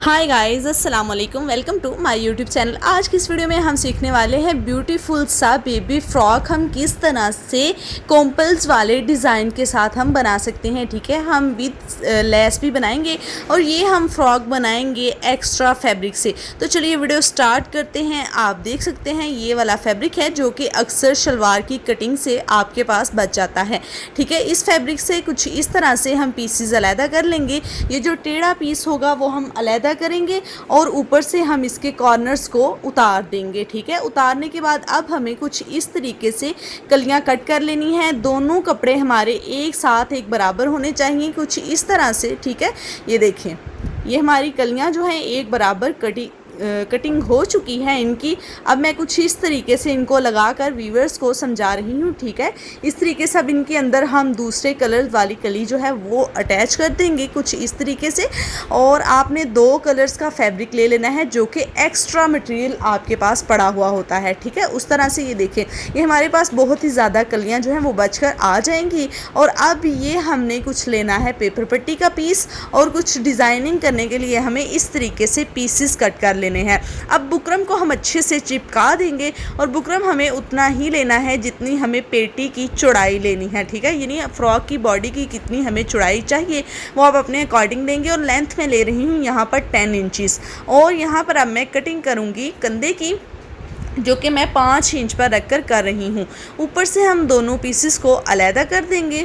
हाय guys, अस्सलाम वालेकुम। Welcome to my YouTube channel. आज की इस वीडियो में हम सीखने वाले हैं ब्यूटीफुल सा बेबी फ्रॉक हम किस तरह से कॉम्पल्स वाले डिज़ाइन के साथ हम बना सकते हैं। ठीक है, हम विद लेस भी बनाएंगे और ये हम फ्रॉक बनाएंगे एक्स्ट्रा फैब्रिक से। तो चलिए वीडियो स्टार्ट करते हैं। आप देख सकते हैं ये वाला फैब्रिक है जो कि अक्सर शलवार की कटिंग से आपके पास बच जाता है। ठीक है, इस फैब्रिक से कुछ इस तरह से हम पीसेस अलग कर लेंगे। ये जो टेढ़ा पीस होगा वो हम अलग करेंगे और ऊपर से हम इसके कॉर्नर्स को उतार देंगे। ठीक है, उतारने के बाद अब हमें कुछ इस तरीके से कलियां कट कर लेनी है। दोनों कपड़े हमारे एक साथ एक बराबर होने चाहिए, कुछ इस तरह से। ठीक है, ये देखें, ये हमारी कलियां जो हैं एक बराबर कटिंग हो चुकी है इनकी। अब मैं कुछ इस तरीके से इनको लगाकर वीवर्स को समझा रही हूँ। ठीक है, इस तरीके से अब इनके अंदर हम दूसरे कलर वाली कली जो है वो अटैच कर देंगे कुछ इस तरीके से। और आपने 2 कलर्स का फैब्रिक ले लेना है जो कि एक्स्ट्रा मटेरियल आपके पास पड़ा हुआ होता है। ठीक है, उस तरह से ये देखें, ये हमारे पास बहुत ही ज़्यादा कलियाँ जो हैं वो बचकर आ जाएंगी। और अब ये हमने कुछ लेना है पेपर पट्टी का पीस और कुछ डिज़ाइनिंग करने के लिए हमें इस तरीके से पीसेस कट कर लेने हैं। अब बुकरम को हम अच्छे से चिपका देंगे और बुकरम हमें उतना ही लेना है जितनी हमें पेटी की चौड़ाई लेनी है। ठीक है, यानी फ्रॉक की बॉडी की कितनी हमें चौड़ाई चाहिए वो आप अपने अकॉर्डिंग देंगे। और लेंथ में ले रही हूँ यहाँ पर 10 इंचज़। और यहाँ पर अब मैं कटिंग करूँगी कंधे की, जो कि मैं 5 इंच पर रखकर कर रही हूँ। ऊपर से हम दोनों पीसेस को अलग कर देंगे।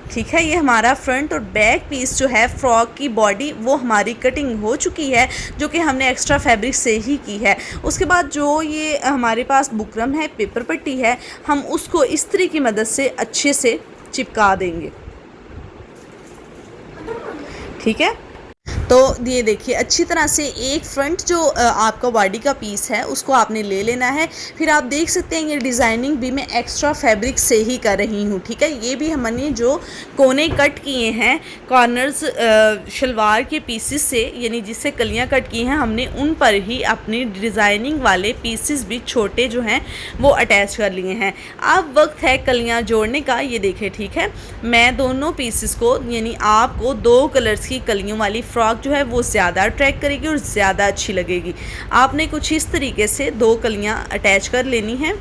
ठीक है, ये हमारा फ्रंट और बैक पीस जो है फ्रॉक की बॉडी वो हमारी कटिंग हो चुकी है, जो कि हमने एक्स्ट्रा फैब्रिक से ही की है। उसके बाद जो ये हमारे पास बुकरम है, पेपर पट्टी है, हम उसको इस्त्री की मदद से अच्छे से चिपका देंगे। ठीक है, तो ये देखिए अच्छी तरह से एक फ्रंट जो आपका बॉडी का पीस है उसको आपने ले लेना है। फिर आप देख सकते हैं ये डिज़ाइनिंग भी मैं एक्स्ट्रा फैब्रिक से ही कर रही हूँ। ठीक है, ये भी हमने जो कोने कट किए हैं कॉर्नर्स शलवार के पीसेस से, यानी जिससे कलियाँ कट की हैं हमने, उन पर ही अपनी डिज़ाइनिंग वाले पीसेस भी छोटे जो हैं वो अटैच कर लिए हैं। अब वक्त है कलियाँ जोड़ने का। ये देखें, ठीक है, मैं दोनों पीसेस को, यानी आपको 2 कलर्स की कलियों वाली फ्रॉक जो है वो ज़्यादा अट्रैक्ट करेगी और ज़्यादा अच्छी लगेगी। आपने कुछ इस तरीके से 2 कलियां अटैच कर लेनी हैं।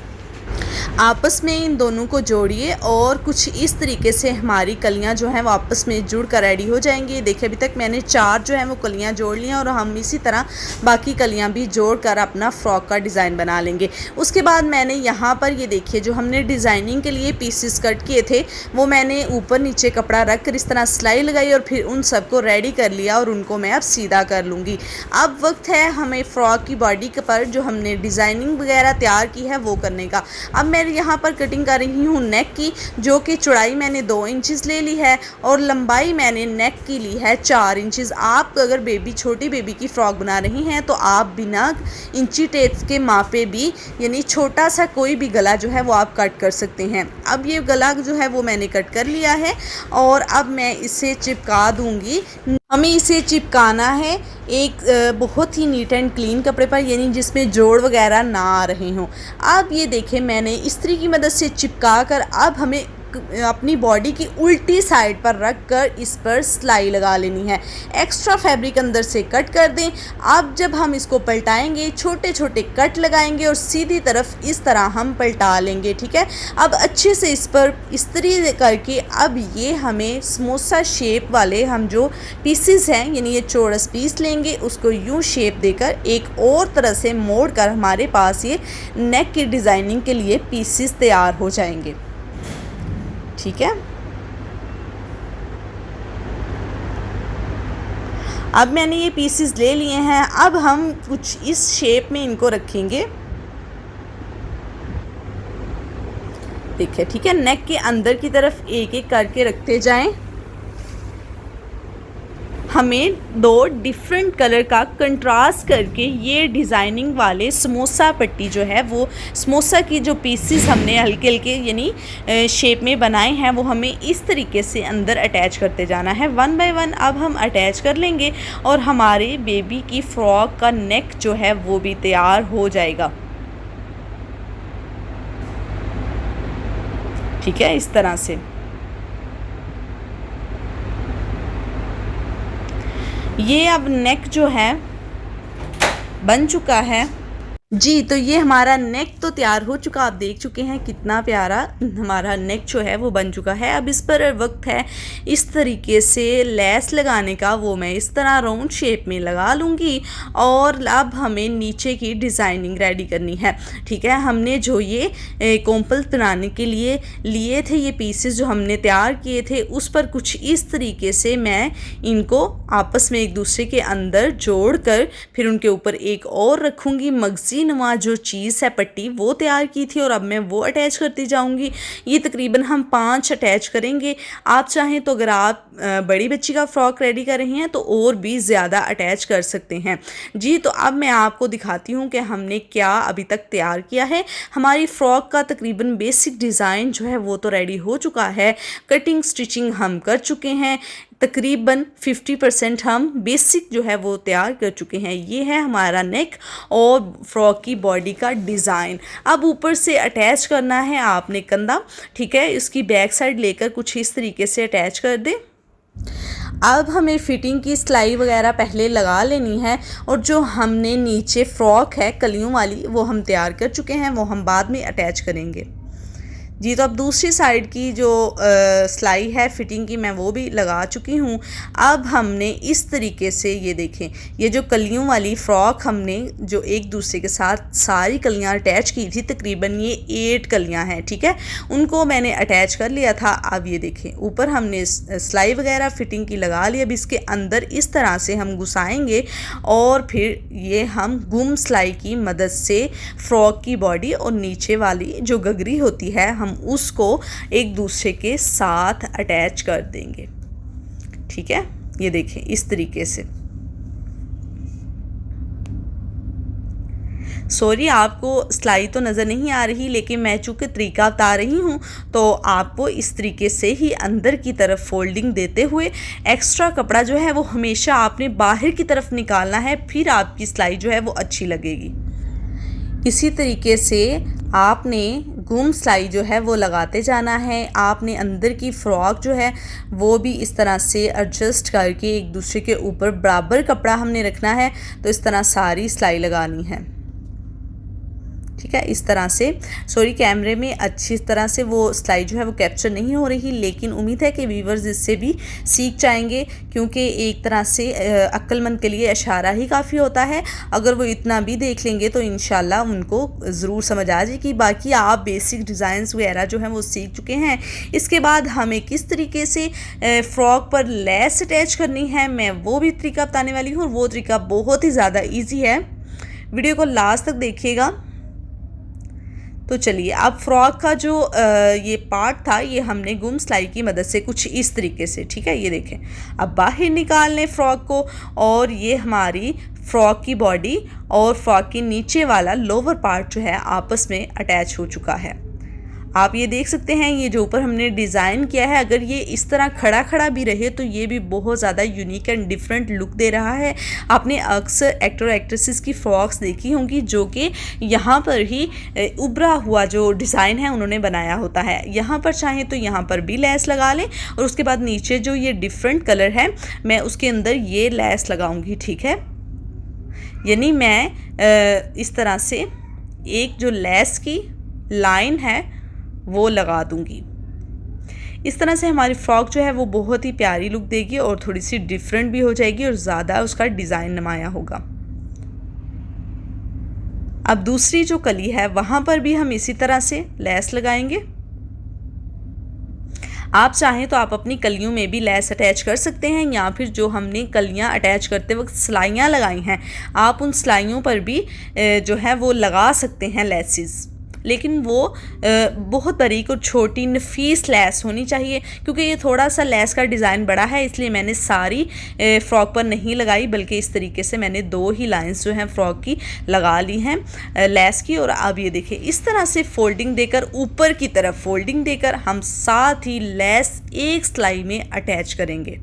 आपस में इन दोनों को जोड़िए और कुछ इस तरीके से हमारी कलियां जो हैं वो आपस में जुड़ कर रेडी हो जाएंगी। देखिए अभी तक मैंने 4 जो है वो कलियां जोड़ ली हैं और हम इसी तरह बाकी कलियां भी जोड़कर अपना फ्रॉक का डिज़ाइन बना लेंगे। उसके बाद मैंने यहाँ पर ये देखिए जो हमने डिज़ाइनिंग के लिए पीसेस कट किए थे वो मैंने ऊपर नीचे कपड़ा रख कर इस तरह सिलाई लगाई और फिर उन सबको रेडी कर लिया और उनको मैं अब सीधा कर लूँगी। अब वक्त है हमें फ़्रॉक की बॉडी के पर जो हमने डिज़ाइनिंग वगैरह तैयार की है वो करने का। अब मैं यहाँ पर कटिंग कर रही हूँ नेक की, जो कि चौड़ाई मैंने 2 इंचज़ ले ली है और लंबाई मैंने नेक की ली है 4 इंचज़। आप अगर छोटी बेबी की फ़्रॉक बना रही हैं तो आप बिना इंची टेप के मापे भी, यानी छोटा सा कोई भी गला जो है वो आप कट कर सकते हैं। अब ये गला जो है वो मैंने कट कर लिया है और अब मैं इसे चिपका दूँगी। हमें इसे चिपकाना है एक बहुत ही नीट एंड क्लीन कपड़े पर, यानी जिसमें जोड़ वगैरह ना आ रहे हों। अब ये देखें मैंने इस्त्री की मदद से चिपका कर अब हमें अपनी बॉडी की उल्टी साइड पर रख कर इस पर सिलाई लगा लेनी है। एक्स्ट्रा फैब्रिक अंदर से कट कर दें। अब जब हम इसको पलटाएंगे छोटे छोटे कट लगाएंगे और सीधी तरफ इस तरह हम पलटा लेंगे। ठीक है, अब अच्छे से इस पर इस्त्री करके अब ये हमें समोसा शेप वाले हम जो पीसेस हैं, यानी ये चौरस पीस लेंगे, उसको यूँ शेप देकर एक और तरह से मोड़ कर हमारे पास ये नेक की डिज़ाइनिंग के लिए पीसेस तैयार हो जाएंगे। ठीक है, अब मैंने ये पीसेस ले लिए हैं। अब हम कुछ इस शेप में इनको रखेंगे। देखिए, ठीक है, नेक के अंदर की तरफ एक एक करके रखते जाएं। हमें 2 डिफरेंट कलर का कंट्रास्ट करके ये डिज़ाइनिंग वाले समोसा पट्टी जो है वो समोसा की जो पीसेस हमने हल्के हल्के यानी शेप में बनाए हैं वो हमें इस तरीके से अंदर अटैच करते जाना है। 1 बाय 1 अब हम अटैच कर लेंगे और हमारे बेबी की फ़्रॉक का नेक जो है वो भी तैयार हो जाएगा। ठीक है, इस तरह से ये अब नेक जो है बन चुका है जी। तो ये हमारा नेक तो तैयार हो चुका, आप देख चुके हैं कितना प्यारा हमारा नेक जो है वो बन चुका है। अब इस पर वक्त है इस तरीके से लैस लगाने का, वो मैं इस तरह राउंड शेप में लगा लूँगी। और अब हमें नीचे की डिज़ाइनिंग रेडी करनी है, ठीक है। हमने जो ये कॉम्पल बनाने के लिए थे ये पीसेस जो हमने तैयार किए थे, उस पर कुछ इस तरीके से मैं इनको आपस में एक दूसरे के अंदर जोड़ कर फिर उनके ऊपर एक और रखूँगी मगजी नुमा जो चीज़ है पट्टी वो तैयार की थी, और अब मैं वो अटैच करती जाऊंगी। ये तकरीबन हम 5 अटैच करेंगे। आप चाहें तो अगर आप बड़ी बच्ची का फ्रॉक रेडी कर रही हैं तो और भी ज़्यादा अटैच कर सकते हैं जी। तो अब मैं आपको दिखाती हूँ कि हमने क्या अभी तक तैयार किया है। हमारी फ्रॉक का तकरीबन बेसिक डिज़ाइन जो है वो तो रेडी हो चुका है। कटिंग स्टिचिंग हम कर चुके हैं, तकरीबन 50% हम बेसिक जो है वो तैयार कर चुके हैं। ये है हमारा नेक और फ्रॉक की बॉडी का डिज़ाइन। अब ऊपर से अटैच करना है आपने कंधा, ठीक है। इसकी बैक साइड लेकर कुछ इस तरीके से अटैच कर दें। अब हमें फिटिंग की सिलाई वगैरह पहले लगा लेनी है, और जो हमने नीचे फ्रॉक है कलियों वाली वो हम तैयार कर चुके हैं, वो हम बाद में अटैच करेंगे जी। तो अब दूसरी साइड की जो सिलाई है फिटिंग की मैं वो भी लगा चुकी हूँ। अब हमने इस तरीके से ये देखें, ये जो कलियों वाली फ़्रॉक हमने जो एक दूसरे के साथ सारी कलियाँ अटैच की थी, तकरीबन ये 8 कलियाँ हैं, ठीक है। उनको मैंने अटैच कर लिया था। अब ये देखें ऊपर हमने सिलाई वगैरह फिटिंग की लगा ली। अब इसके अंदर इस तरह से हम घुसाएंगे और फिर ये हम गुम सिलाई की मदद से फ़्रॉक की बॉडी और नीचे वाली जो गगरी होती है हम उसको एक दूसरे के साथ अटैच कर देंगे, ठीक है। ये देखें इस तरीके से। सॉरी आपको सिलाई तो नज़र नहीं आ रही, लेकिन मैं चूँकि तरीका बता रही हूँ तो आपको इस तरीके से ही अंदर की तरफ फोल्डिंग देते हुए एक्स्ट्रा कपड़ा जो है वो हमेशा आपने बाहर की तरफ निकालना है, फिर आपकी सिलाई जो है वो अच्छी लगेगी। इसी तरीके से आपने गुम सिलाई जो है वो लगाते जाना है। आपने अंदर की फ़्रॉक जो है वो भी इस तरह से एडजस्ट करके एक दूसरे के ऊपर बराबर कपड़ा हमने रखना है, तो इस तरह सारी सिलाई लगानी है, ठीक है। इस तरह से सॉरी कैमरे में अच्छी तरह से वो सिलाई जो है वो कैप्चर नहीं हो रही, लेकिन उम्मीद है कि व्यूवर्स इससे भी सीख जाएंगे, क्योंकि एक तरह से अक्लमंद के लिए इशारा ही काफ़ी होता है। अगर वो इतना भी देख लेंगे तो इंशाल्लाह उनको ज़रूर समझ आ जाएगी। बाकी आप बेसिक डिज़ाइंस वगैरह जो हैं वो सीख चुके हैं। इसके बाद हमें किस तरीके से फ़्रॉक पर लेस अटैच करनी है मैं वो भी तरीका बताने वाली हूँ, और वो तरीका बहुत ही ज़्यादा ईजी है। वीडियो को लास्ट तक देखिएगा। तो चलिए अब फ्रॉक का जो ये पार्ट था ये हमने गुम सिलाई की मदद से कुछ इस तरीके से, ठीक है। ये देखें अब बाहर निकाल लें फ्रॉक को, और ये हमारी फ्रॉक की बॉडी और फ्रॉक के नीचे वाला लोअर पार्ट जो है आपस में अटैच हो चुका है। आप ये देख सकते हैं ये जो ऊपर हमने डिज़ाइन किया है, अगर ये इस तरह खड़ा खड़ा भी रहे तो ये भी बहुत ज़्यादा यूनिक एंड डिफरेंट लुक दे रहा है। आपने अक्सर एक्टर एक्ट्रेसेस की फ्रॉक्स देखी होंगी जो कि यहाँ पर ही उभरा हुआ जो डिज़ाइन है उन्होंने बनाया होता है। यहाँ पर चाहें तो यहाँ पर भी लेस लगा लें, और उसके बाद नीचे जो ये डिफरेंट कलर है मैं उसके अंदर ये लेस लगाऊंगी, ठीक है। यानी मैं इस तरह से एक जो लेस की लाइन है वो लगा दूंगी। इस तरह से हमारी फ़्रॉक जो है वो बहुत ही प्यारी लुक देगी और थोड़ी सी डिफरेंट भी हो जाएगी और ज़्यादा उसका डिज़ाइन नुमाया होगा। अब दूसरी जो कली है वहाँ पर भी हम इसी तरह से लेस लगाएंगे। आप चाहें तो आप अपनी कलियों में भी लेस अटैच कर सकते हैं, या फिर जो हमने कलियां अटैच करते वक्त सिलाइयाँ लगाई हैं आप उन सिलाइयों पर भी जो है वो लगा सकते हैं लेसेस, लेकिन वो बहुत बारीक और छोटी नफीस लेस होनी चाहिए। क्योंकि ये थोड़ा सा लेस का डिज़ाइन बड़ा है इसलिए मैंने सारी फ़्रॉक पर नहीं लगाई, बल्कि इस तरीके से मैंने 2 ही लाइंस जो हैं फ़्रॉक की लगा ली हैं लेस की। और अब ये देखिए इस तरह से फोल्डिंग देकर ऊपर की तरफ फोल्डिंग देकर हम साथ ही लेस एक सिलाई में अटैच करेंगे,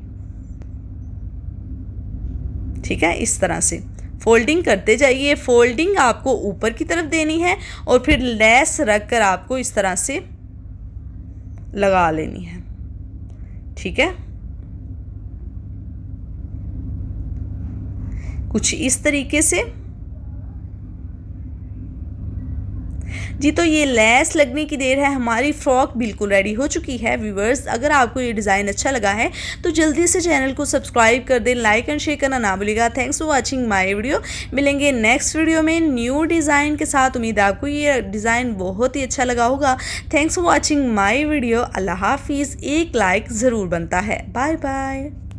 ठीक है। इस तरह से फोल्डिंग करते जाइए। फोल्डिंग आपको ऊपर की तरफ देनी है और फिर लेस रख कर आपको इस तरह से लगा लेनी है, ठीक है। कुछ इस तरीके से। जी तो ये लेस लगने की देर है, हमारी फ्रॉक बिल्कुल रेडी हो चुकी है। व्यूअर्स, अगर आपको ये डिज़ाइन अच्छा लगा है तो जल्दी से चैनल को सब्सक्राइब कर दें, लाइक एंड शेयर करना ना भूलिएगा। Thanks for watching my video. मिलेंगे नेक्स्ट वीडियो में न्यू डिज़ाइन के साथ। उम्मीद है आपको ये डिज़ाइन बहुत ही अच्छा लगा होगा। Thanks for watching my video. अल्लाह हाफिज़। एक लाइक ज़रूर बनता है। Bye bye.